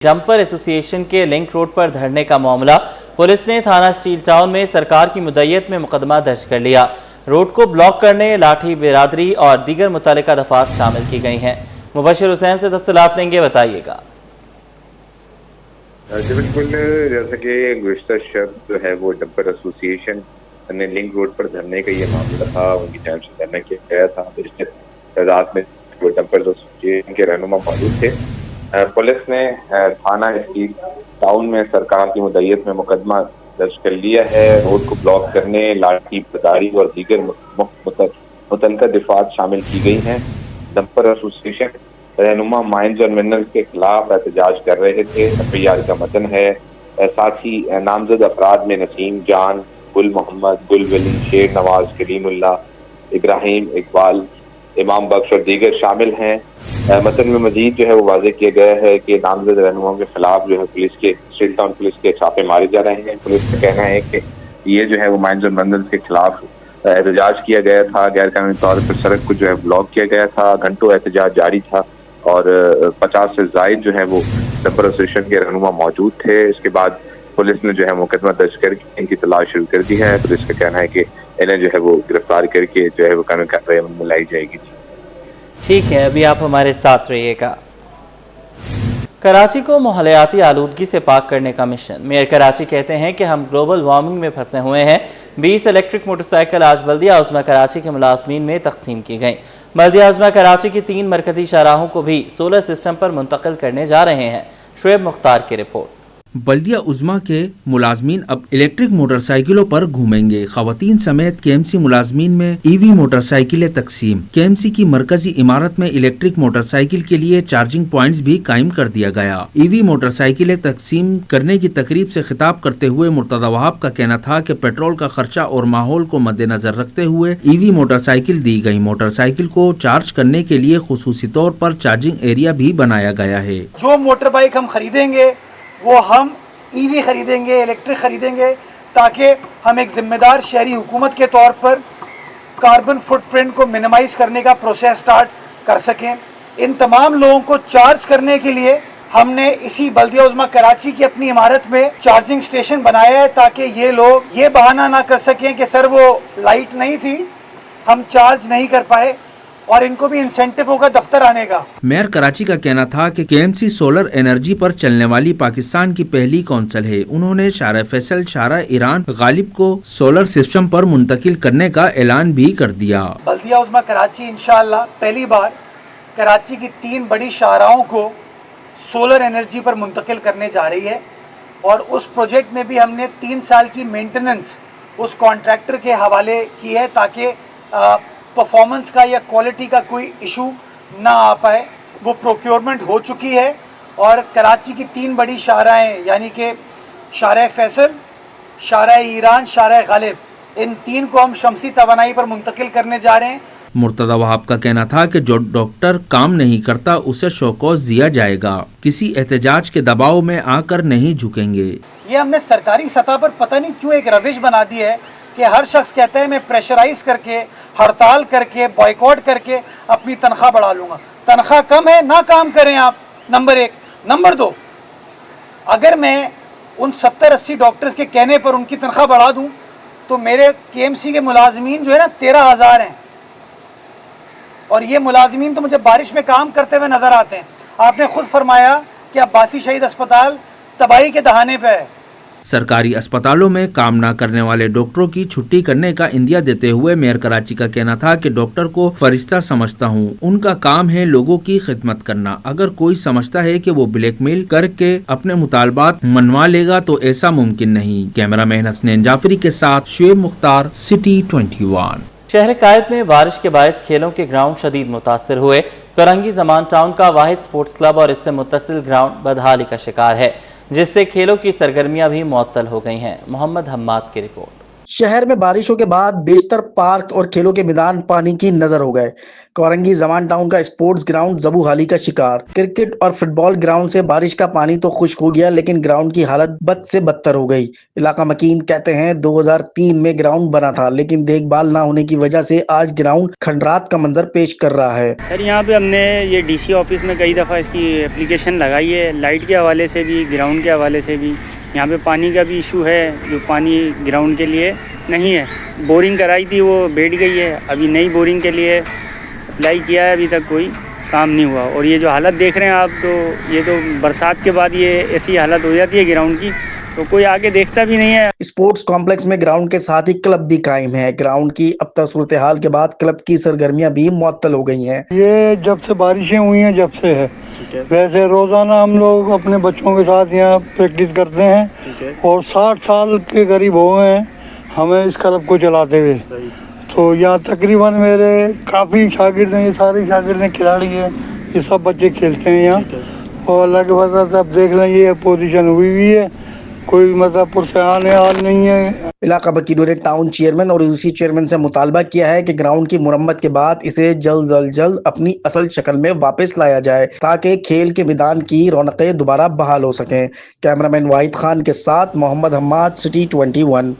Dumper association के link road पर धरने का मामला, पुलिस ने थाना स्टील टाउन में सरकार की मुद्दत में मुकदमा दर्ज कर लिया। रोड को ब्लॉक करने लाठी बिरादरी और दीगर मुतल्लिका दफात शामिल की गई हैं। मुबशिर हुसैन से तफसीलात देंगे, बताइएगा। जी बिल्कुल, जैसे कि गुज़िश्ता शब जो है वो डंपर एसोसिएशन ने लिंक रोड पर धरने का ये मामला था, उनकी जानिब से धरना किया गया था। रात में वो डंपर एसोसिएशन के रहनुमा मौजूद थे। पुलिस ने थाना स्टील टाउन में सरकार की मुद्दत में मुकदमा दर्ज कर लिया है। रोड को ब्लॉक करने, लाठी बर्दारी और दीगर मुतल्लिका दफात शामिल की गई हैं। डंपर एसोसिएशन रहनुमा माइंस और मिनरल्स के खिलाफ एहतजाज कर रहे थे। एफआईआर का मतन है। साथ ही नामजद अफराद में नसीम जान, गुल मोहम्मद, गुल वली, शेर नवाज, कलीमुल्लाह, इब्राहिम, इकबाल, इमाम बख्श और दीगर शामिल हैं। मतन में मजीद जो है वो वाज़ेह किया गया है कि नामजद रहनुमाओं के खिलाफ जो है पुलिस के स्टील टाउन पुलिस के छापे मारे जा रहे हैं। पुलिस का कहना है कि ये जो है वो माइंस और मिनरल्स के खिलाफ एहतजाज किया गया था। गैर कानूनी तौर पर सड़क को जो है ब्लॉक किया गया था। घंटों एहतजाज जारी था और 50 से ज़ायद जो है वो डंपर एसोसिएशन के रहनुमा मौजूद थे। इसके बाद पुलिस ने जो है मुकदमा दर्ज करके इनकी तलाश शुरू कर दी है। पुलिस का कहना है कि इन्हें जो है वो गिरफ्तार करके जो है वो कानूनी कार्रवाई में लाई जाएगी। ठीक है, अभी आप हमारे साथ रहिएगा। कराची को माहौलियाती आलूदगी से पाक करने का मिशन। मेयर कराची कहते हैं कि हम ग्लोबल वार्मिंग में फंसे हुए हैं। 20 इलेक्ट्रिक मोटरसाइकिल आज बल्दिया उज़्मा कराची के मुलाजमीन में तकसीम की गई। बल्दिया उज़्मा कराची की 3 मरकजी शाहराहों को भी सोलर सिस्टम पर मुंतकिल करने जा रहे हैं। शुएब मुख्तार की रिपोर्ट। बल्दिया उज़्मा के मुलाजमीन अब इलेक्ट्रिक मोटरसाइकिलों पर घूमेंगे। खवातीन समेत केएमसी मुलाजमीन में ईवी मोटरसाइकिलें तकसीम। केएमसी की मरकजी इमारत में इलेक्ट्रिक मोटरसाइकिल के लिए चार्जिंग पॉइंट्स भी कायम कर दिया गया। ईवी मोटरसाइकिलें तकसीम करने की तकरीब से खिताब करते हुए मुर्तदा वहाब का कहना था कि पेट्रोल का खर्चा और माहौल को मद्देनजर रखते हुए ईवी मोटरसाइकिल दी गई। मोटरसाइकिल को चार्ज करने के लिए खुसूसी तौर पर चार्जिंग एरिया भी बनाया गया है। जो मोटर बाइक हम खरीदेंगे वो हम ईवी खरीदेंगे, इलेक्ट्रिक खरीदेंगे, ताकि हम एक ज़िम्मेदार शहरी हुकूमत के तौर पर कार्बन फुटप्रिंट को मिनिमाइज़ करने का प्रोसेस स्टार्ट कर सकें। इन तमाम लोगों को चार्ज करने के लिए हमने इसी बल्दिया उज़्मा कराची की अपनी इमारत में चार्जिंग स्टेशन बनाया है, ताकि ये लोग ये बहाना ना कर सकें कि सर वो लाइट नहीं थी, हम चार्ज नहीं कर पाए, और इनको भी इंसेंटिव होगा दफ्तर आने का। मेयर कराची का कहना था कि केएमसी सोलर एनर्जी पर चलने वाली पाकिस्तान की पहली कौंसल है। उन्होंने शारा फैसल, शारा ईरान गालिब को सोलर सिस्टम पर मुंतकिल करने का ऐलान भी कर दिया। बल्दिया उज़्मा कराची इंशाअल्लाह पहली बार कराची की 3 बड़ी शाहराहों को सोलर एनर्जी पर मुंतकिल करने जा रही है, और उस प्रोजेक्ट में भी हमने 3 साल की मेंटेनेंस उस कॉन्ट्रैक्टर के हवाले की है, ताकि परफॉर्मेंस का या क्वालिटी का कोई इशू ना आ पाए। वो प्रोक्योरमेंट हो चुकी है, और कराची की 3 बड़ी शाहराहें यानी कि शारा फैसल, शारा ईरान, शारा गालिब, इन 3 को हम शमसी तवानाई पर मुंतकिल करने जा रहे हैं। मुर्तदा वहाब का कहना था कि जो डॉक्टर काम नहीं करता उसे शौकौस दिया जाएगा। किसी एहतजाज के दबाव में आकर नहीं झुकेंगे। ये हमने सरकारी सतह पर पता नहीं क्यों एक रविश बना दी है कि हर शख्स कहता है मैं प्रेशराइज करके, हड़ताल करके, बॉयकॉट करके अपनी तनख्वाह बढ़ा लूँगा। तनख्वाह कम है, ना काम करें आप, नंबर 1। नंबर 2, अगर मैं उन 70-80 डॉक्टर्स के कहने पर उनकी तनख्वाह बढ़ा दूँ तो मेरे केएमसी के मुलाजमीन जो है ना 13,000 हैं, और ये मुलाजमीन तो मुझे बारिश में काम करते हुए नज़र आते हैं। आपने खुद फरमाया कि अब्बासी शहीद अस्पताल तबाही के दहाने पे है। सरकारी अस्पतालों में काम न करने वाले डॉक्टरों की छुट्टी करने का इंदिया देते हुए मेयर कराची का कहना था कि डॉक्टर को फरिश्ता समझता हूँ, उनका काम है लोगों की खिदमत करना। अगर कोई समझता है कि वो ब्लैकमेल करके अपने मुतालबात मनवा लेगा तो ऐसा मुमकिन नहीं। कैमरामैन हसनैन जाफरी के साथ शुएब मुख्तार, सिटी 21। शहर कायद में बारिश के बायस खेलों के ग्राउंड शदीद मुतासिर हुए। करंगी जमान टाउन का वाहिद स्पोर्ट्स क्लब और इससे मुत्तसिल ग्राउंड बदहाली का शिकार है, जिससे खेलों की सरगर्मियां भी मुअत्तल हो गई हैं। मोहम्मद हम्माद की रिपोर्ट। शहर में बारिशों के बाद बेशतर पार्क और खेलों के मैदान पानी की नजर हो गए। कोरंगी जमान टाउन का स्पोर्ट्स ग्राउंड जबू हाली का शिकार। क्रिकेट और फुटबॉल ग्राउंड से बारिश का पानी तो खुश्क हो गया, लेकिन ग्राउंड की हालत बद से बदतर हो गई। इलाका मकीन कहते हैं 2003 में ग्राउंड बना था, लेकिन देखभाल ना होने की वजह से आज ग्राउंड खंडरात का मंजर पेश कर रहा है। सर यहाँ पे हमने ये डीसी ऑफिस में कई दफ़ा इसकी एप्लीकेशन लगाई है, लाइट के हवाले से भी, ग्राउंड के हवाले से भी। यहाँ पे पानी का भी इशू है, जो पानी ग्राउंड के लिए नहीं है। बोरिंग कराई थी, वो बैठ गई है। अभी नई बोरिंग के लिए अप्लाई किया है, अभी तक कोई काम नहीं हुआ। और ये जो हालत देख रहे हैं आप, तो ये तो बरसात के बाद ये ऐसी हालत हो जाती है ग्राउंड की, तो कोई आगे देखता भी नहीं है। स्पोर्ट्स कॉम्प्लेक्स में ग्राउंड के साथ ही क्लब भी कायम है। ग्राउंड की अब तक सूरत हाल के बाद क्लब की सरगर्मियां भी मुअत्तल हो गई हैं। ये जब से बारिशें हुई हैं जब से है। वैसे रोजाना हम लोग अपने बच्चों के साथ यहाँ प्रैक्टिस करते हैं और 60 साल के करीब हो गए हैं हमें इस क्लब को चलाते हुए। तो यहाँ तकरीबन मेरे काफ़ी शागिर्द हैं, ये सारे शागिर्द हैं, खिलाड़ी हैं, ये सब बच्चे खेलते हैं यहाँ। और अल्लाह के फजल से अब देख लें ये पोजीशन हुई है, कोई मतलब पुरसान हाल नहीं है। इलाका वकीलों ने टाउन चेयरमैन और यूसी चेयरमैन से मुतालबा किया है कि ग्राउंड की मुरम्मत के बाद इसे जल्द अपनी असल शक्ल में वापस लाया जाए, ताकि खेल के मैदान की रौनकें दोबारा बहाल हो सकें। कैमरामैन वाहिद खान के साथ मोहम्मद हम्माद, सिटी 21।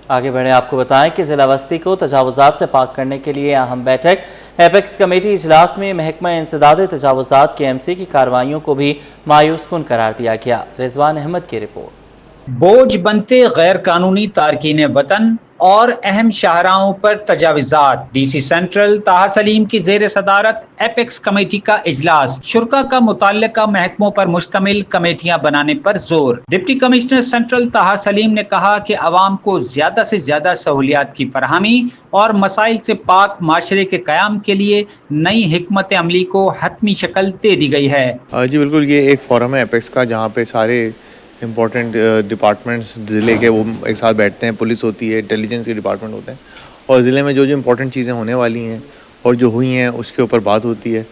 आगे बढ़े, आपको बताएं कि जिला बस्ती को तजावुजात से पाक करने के लिए अहम बैठक। एपेक्स कमेटी इजलास में महकमा इंसदाद तजावुजात KMC की कार्रवाइयों को भी मायूस कुन करार दिया गया। रिजवान अहमद की रिपोर्ट। बोझ बनते गैर कानूनी तारकीन वतन और अहम शाहराहों पर तजाविज़ात। DC सेंट्रल ताहा सलीम की ज़ेर सदारत एपेक्स कमेटी का इजलास। शुरका का मुतल्लिका महकमों पर मुश्तमिल कमेटियां बनाने पर जोर। डिप्टी कमिश्नर सेंट्रल ताहा सलीम ने कहा कि आवाम को ज्यादा से ज्यादा सहूलियात की फरहमी और मसाइल से पाक माशरे के क़याम के लिए नई हिकमत अमली को हतमी शक्ल दे दी गई है। जी बिल्कुल, ये एक फोरम है एपेक्स का, जहाँ पे सारे इम्पोर्टेंट डिपार्टमेंट्स ज़िले के वो एक साथ बैठते हैं। पुलिस होती है, इंटेलिजेंस के डिपार्टमेंट होते हैं, और ज़िले में जो जो इम्पोर्टेंट चीज़ें होने वाली हैं और जो हुई हैं उसके ऊपर बात होती है,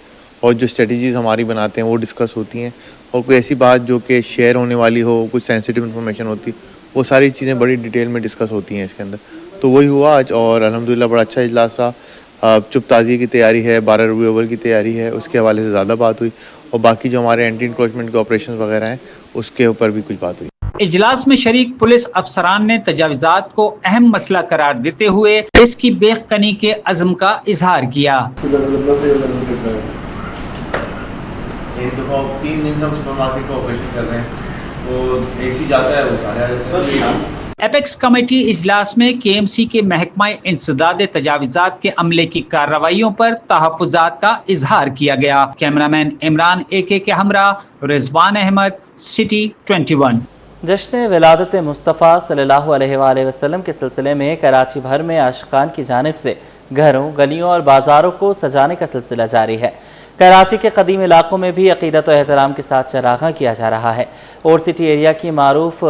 और जो स्ट्रेटजीज़ हमारी बनाते हैं वो डिस्कस होती हैं। और कोई ऐसी बात जो कि शेयर होने वाली हो, कुछ सेंसिटिव इन्फॉर्मेशन होती, वो सारी चीज़ें बड़ी डिटेल में डिस्कस होती हैं इसके अंदर। तो वही हुआ आज, और अल्हम्दुलिल्लाह बड़ा अच्छा इजलास रहा। चुप ताज़िए की तैयारी है, 12 रबीउल अव्वल की तैयारी है, उसके हवाले से ज़्यादा बात हुई, और बाकी जो हमारे एंटी इंक्रोचमेंट के ऑपरेशन वगैरह हैं उसके ऊपर भी कुछ बात हुई। इजलास में शरीक पुलिस अफसरान ने तजाविज़ात को अहम मसला करार देते हुए इसकी बेखनी के अज़्म का इजहार किया। 3 दिन हम सुपरमार्केट का ऑपरेशन कर रहे हैं, तो AC जाता है, वो सारे आ जाते हैं। एपेक्स कमेटी इजलास में KMC के महकमा इंसदाद तजाविज़ात के अमले की कार्रवाइयों पर तहफ़्फ़ुज़ात का इजहार किया गया। कैमरामैन इमरान AK के हमरा रिजवान अहमद, सिटी 21। जश्न विलादत मुस्तफ़ा सल्लल्लाहु अलैहि वसल्लम के सिलसिले में कराची भर में आशिकान की जानिब से घरों, गलियों और बाज़ारों को सजाने का सिलसिला जारी है। कराची के कदीम इलाकों में भी अक़ीदत और एहतराम के साथ चरागा किया जा रहा है। ओल्ड सिटी एरिया की मारूफ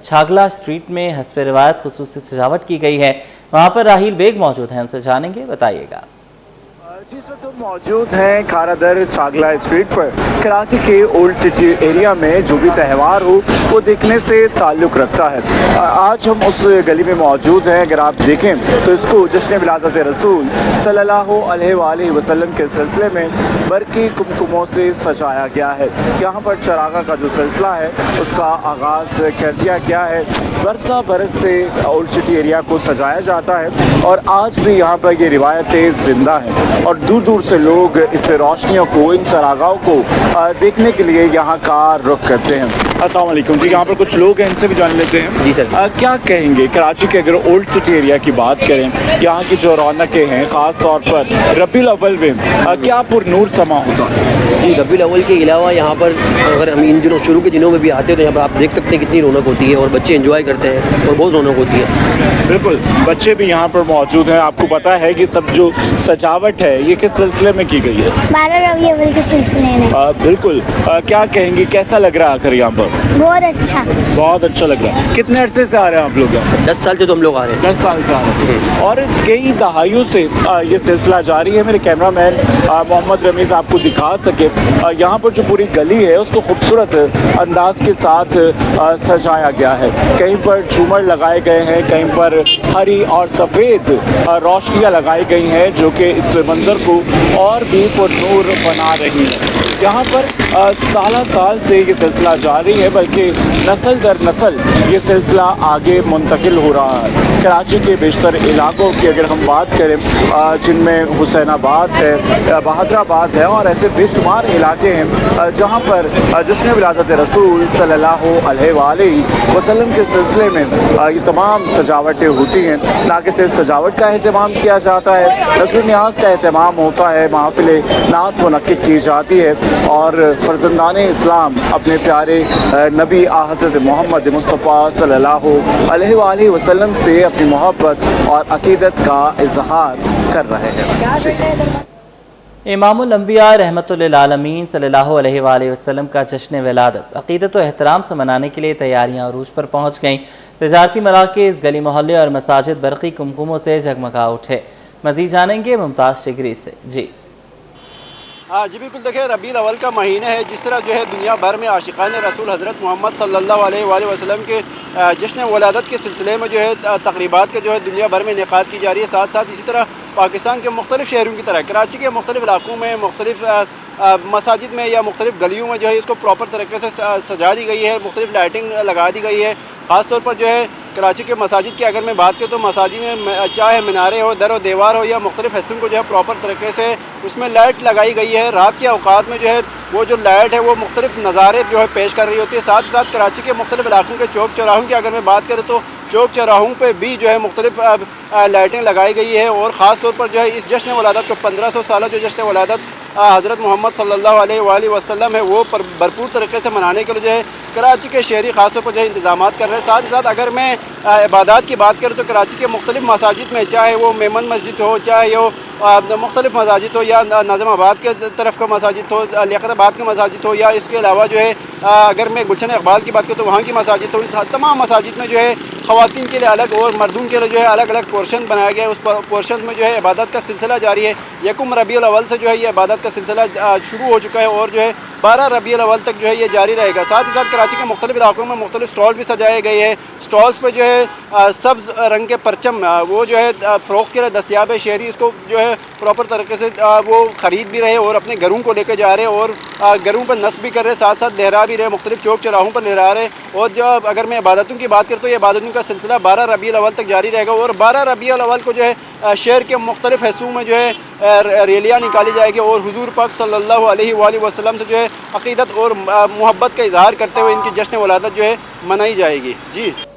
छागला स्ट्रीट में हस्ब रिवायत खुसूसी सजावट की गई है। वहाँ पर राहील बेग मौजूद हैं, उनसे जानेंगे, बताइएगा। जिस वक्त हम मौजूद हैं खारादर छागला स्ट्रीट पर, कराची के ओल्ड सिटी एरिया में जो भी त्यौहार हो वो देखने से ताल्लुक़ रखता है। आज हम उस गली में मौजूद हैं। अगर आप देखें तो इसको जश्न विलादत रसूल सल्लल्लाहु अलैहि वसल्लम के सिलसिले में बरकी कुमकुमों से सजाया गया है। यहाँ पर चरागा का जो सिलसिला है उसका आगाज़ कर दिया गया है। बरसा बरस से ओल्ड सिटी एरिया को सजाया जाता है, और आज भी यहाँ पर ये रिवायतें ज़िंदा हैं, और दूर दूर से लोग इस रोशनियों को, इन चरागाहों को देखने के लिए यहाँ का रुख करते हैं। अस्सलाम वालेकुम जी, यहाँ पर कुछ लोग हैं, इनसे भी जान लेते हैं। जी सर, क्या कहेंगे कराची के अगर ओल्ड सिटी एरिया की बात करें, यहाँ की जो रौनकें हैं ख़ास तौर पर रबीउल अव्वल में क्या पुरनूर समा होता है? जी, रबीउल अव्वल के अलावा यहाँ पर अगर हम इन दिनों शुरू के दिनों में भी आते हैं तो यहाँ पर आप देख सकते हैं कितनी रौनक होती है, और बच्चे एंजॉय करते हैं और बहुत रौनक होती है। बिल्कुल, बच्चे भी यहाँ पर मौजूद हैं। आपको पता है कि सब जो सजावट है ये किस सिलसिले में की गई है? 12 रबी अव्वल के सिलसिले में। बिल्कुल। क्या कहेंगी, कैसा लग रहा है आखिर यहाँ पर? बहुत अच्छा। बहुत अच्छा लग रहा है। कितने अरसे से आ रहे हैं आप लोग यहाँ? 10 साल से तो हम लोग आ रहे हैं। 10 साल से आ रहे हैं और कई दहाइयों से ये सिलसिला जारी है। मेरे कैमरामैन मोहम्मद रमीज़ आपको दिखा सके, यहाँ पर जो पूरी गली है उसको खूबसूरत अंदाज के साथ सजाया गया है। कहीं पर झूमर लगाए गए हैं, कहीं पर हरी और सफ़ेद रोशनियाँ लगाई गई हैं जो कि इस मंज़र को और भी पुरनूर बना रही हैं। यहाँ पर साल से ये सिलसिला जारी है, बल्कि नस्ल दर नस्ल ये सिलसिला आगे मुंतकिल हो रहा है। कराची के बेशतर इलाकों की अगर हम बात करें, जिनमें हुसैनाबाद है, बहादराबाद है और ऐसे बेशुमार इलाके हैं जहाँ पर जश्न विलादत रसूल सल्लल्लाहु अलैहि वसल्लम के सिलसिले में ये तमाम सजावटें होती हैं। ना कि सिर्फ सजावट का अहतमाम किया जाता है, नज़्र न्याज़ का अहतमाम होता है, महफ़िल नात मुनक्किद की जाती है और फर्जंदाने इस्लाम अपने प्यारे नबी हज़रत मोहम्मद मुस्तफ़ा सल्लल्लाहु अलैहि वसल्लम से अपनी मोहब्बत और अक़ीदत का इजहार कर रहे हैं। इमामुल अंबिया रहमतुल्लिल आलमीन सल्लल्लाहु अलैहि वसल्लम का जश्न विलादत अक़ीदत और एहतराम से मनाने के लिए तैयारियां अरूज पर पहुँच गईं। तजारती मराकिज़, गली मोहल्ले और मसाजिद बरक़ी कुमकुमों से जगमगा उठे। मज़ीद जानेंगे मुमताज़ शिगरी से। जी हाँ जी बिल्कुल। देखिए, रबीउल अव्वल का महीना है, जिस तरह जो है दुनिया भर में आशिकान रसूल हज़रत मोहम्मद सल्लल्लाहु अलैहि वसल्लम के जश्न वलादत के सिलसिले में जो है तक़रीबात के जो है दुनिया भर में इनेक़ाद की जा रही है। साथ साथ इसी तरह पाकिस्तान के मुख्तलिफ़ शहरों की तरह कराची के मुख्तलिफ़ इलाकों में, मुख्तलिफ़ मसाजिद में या मुख्तलिफ़ गलियों में जो है इसको प्रॉपर तरीके से सजा दी गई है, मुख्तलिफ़ लाइटिंग लगा दी गई है। ख़ास तौर पर जो है कराची के मसाजिद की अगर मैं बात करूँ तो मसाजिद में चाहे मीनारे हो, दर व दीवार हो या मुख्तलिफ़ हिस्सों को जो है प्रॉपर तरीके से उसमें लाइट लगाई गई है। रात के औकात में जो है वो जो लाइट है वो मुख्तलिफ़ नज़ारे जो है पेश कर रही होती है। साथ ही साथ कराची के मुख्तलिफ़ इलाकों के चौक चौराहों की अगर मैं बात करूँ तो चौक चौराहों पे भी जो है मुख्तलिफ़ लाइटिंग लगाई गई है और ख़ास तौर पर जो है इस जश्न वलादत को 1500 साल जो जश्न वलादत हज़रत मोहम्मद सल्लल्लाहु अलैहि वसल्लम है वो भरपूर तरीके से मनाने के लिए जो है कराची के शहरी ख़ास तौर पर जो है इंतज़ामात कर रहे हैं। साथ ही साथ अगर मैं इबादत की बात करूँ तो कराची के मुख्तलिफ़ मसाजिद में, चाहे वो मेमन मस्जिद हो, चाहे वो मुख्तलिफ़ मसाजिद हो या नाज़माबाद के तरफ का मसाजिद हो, लियाकताबाद का मसाजिद हो या इसके अलावा जो है अगर मैं गुलशन इकबाल की बात करूँ तो वहाँ की मसाजिद हो, तमाम मसाजिद में जो है ख़वातीन के लिए अलग और मर्दों के लिए जो है अलग अलग पोर्शन बनाया गया है। उस पोर्शन में जो है इबादत का सिलसिला जारी है। यकम रबीउल अव्वल से जो है ये इबादत का सिलसिला शुरू हो चुका है और जो है 12 रबीउल अव्वल तक जो है ये जारी रहेगा। साथ ही साथ कराची के मुख्तलिफ़ इलाकों में मुख्तलिफ़ स्टॉल भी सजाए गए हैं। स्टॉल्स पर जो है सब्ज़ रंग के परचम वो जो है फ़रोख्त के लिए दस्तियाब है। शहरी इसको जो है प्रॉपर तरीके से वो ख़रीद भी रहे और अपने घरों को लेकर जा रहे और घरों पर नस्ब भी कर रहे, साथ साथ लहरा भी रहे, मुख्तलिफ़ चौक चौराहों पर लहरा रहे। और जो अगर मैं इबादतों की बात करूँ तो ये इबादतों का सिलसिला 12 रबीउल अव्वल तक जारी रहेगा और 12 रबीउल अव्वल को जो है शहर के मुख्तलिफ़ हिस्सों में जो है रैलियाँ निकाली जाएगी और हुजूर पाक सल्लल्लाहु अलैहि वसल्लम से जो है अक़ीदत और मोहब्बत का इजहार करते हुए इनकी जश्न वलादत जो है मनाई जाएगी। जी